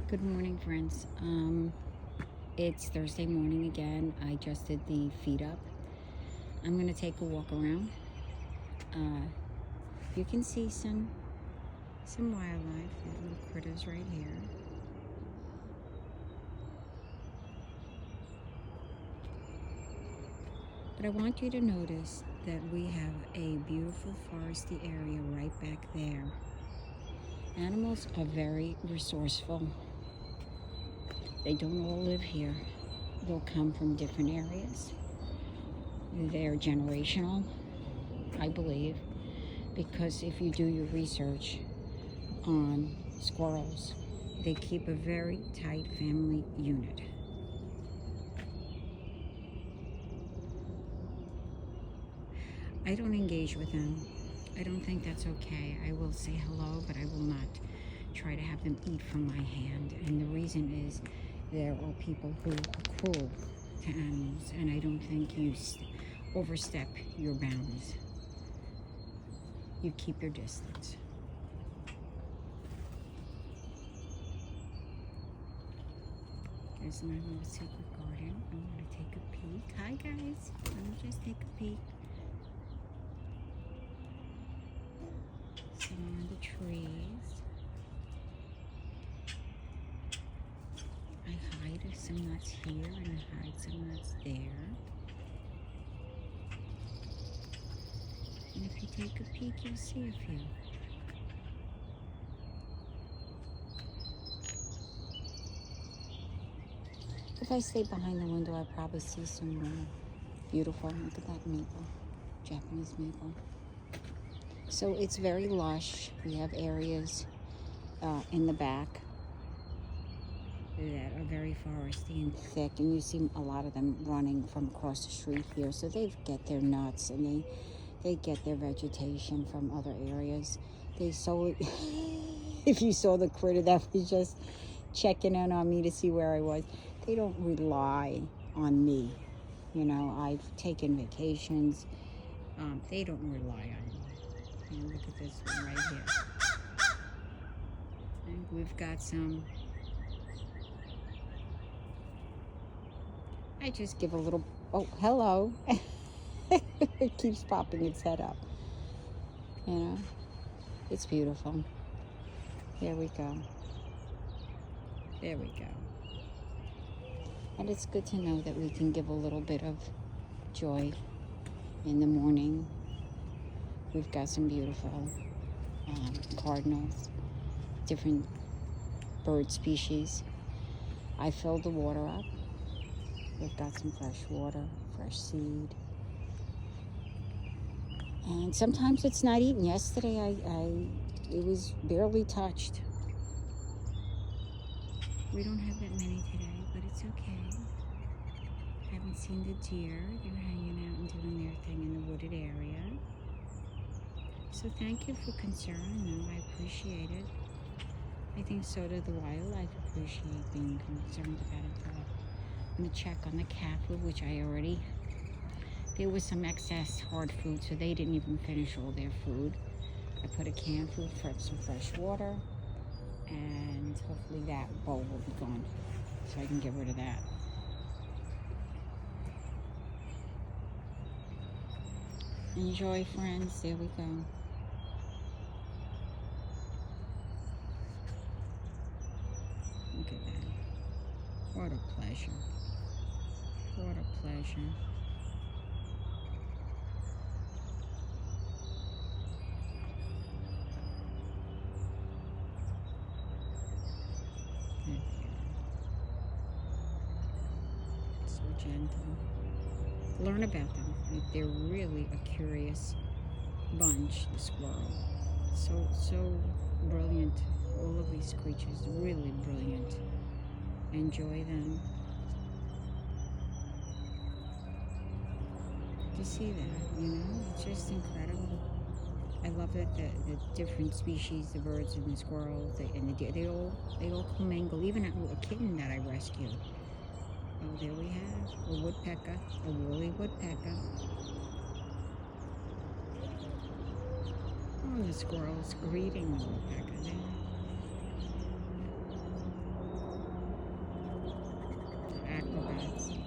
Good morning, friends. It's Thursday morning again. I just did the feed up. I'm going to take a walk around. You can see some wildlife, the little critters right here. But I want you to notice that we have a beautiful foresty area right back there. Animals are very resourceful. They don't all live here. They'll come from different areas. They're generational, I believe, because if you do your research on squirrels, they keep a very tight family unit. I don't engage with them. I don't think that's okay. I will say hello, but I will not try to have them eat from my hand. And the reason is there are people who are cruel to animals, and I don't think you overstep your bounds. You keep your distance. There's my little secret garden. I'm going to take a peek. Hi guys, let me just take a peek. Some on the trees. I hide some nuts here and I hide some nuts there. And if you take a peek, you'll see a few. If I stay behind the window, I probably see some more. Beautiful. Look at that maple, Japanese maple. So it's very lush. We have areas in the back that are very foresty and thick, and you see a lot of them running from across the street here. So they get their nuts and they get their vegetation from other areas. They sow it. If you saw the critter that was just checking in on me to see where I was, they don't rely on me. You know, I've taken vacations. They don't rely on me. And look at this one right here. And we've got some. I just give a little, oh, hello. It keeps popping its head up. You know, it's beautiful. There we go. There we go. And it's good to know that we can give a little bit of joy in the morning. We've got some beautiful cardinals, different bird species. I filled the water up. We've got some fresh water, fresh seed. And sometimes it's not eaten. Yesterday, it was barely touched. We don't have that many today, but it's okay. Haven't seen the deer. They're hanging out and doing their thing in the wooded area. So thank you for concern. I appreciate it. I think so do the wildlife appreciate being concerned about it. I'm going to check on the cat food, which I already... There was some excess hard food, so they didn't even finish all their food. I put a canned food for some fresh water, and hopefully that bowl will be gone, so I can get rid of that. Enjoy, friends. There we go. Look at that. What a pleasure. What a pleasure. So gentle. Learn about them. They're really a curious bunch, the squirrel. So brilliant. All of these creatures, really brilliant. Enjoy them. You see that, you know? It's just incredible. I love that the different species, the birds and the squirrels and the deer, they all commingle. Even a kitten that I rescued. Oh, there we have a woodpecker, a woolly woodpecker. Oh, the squirrel's greeting the woodpecker there. rest.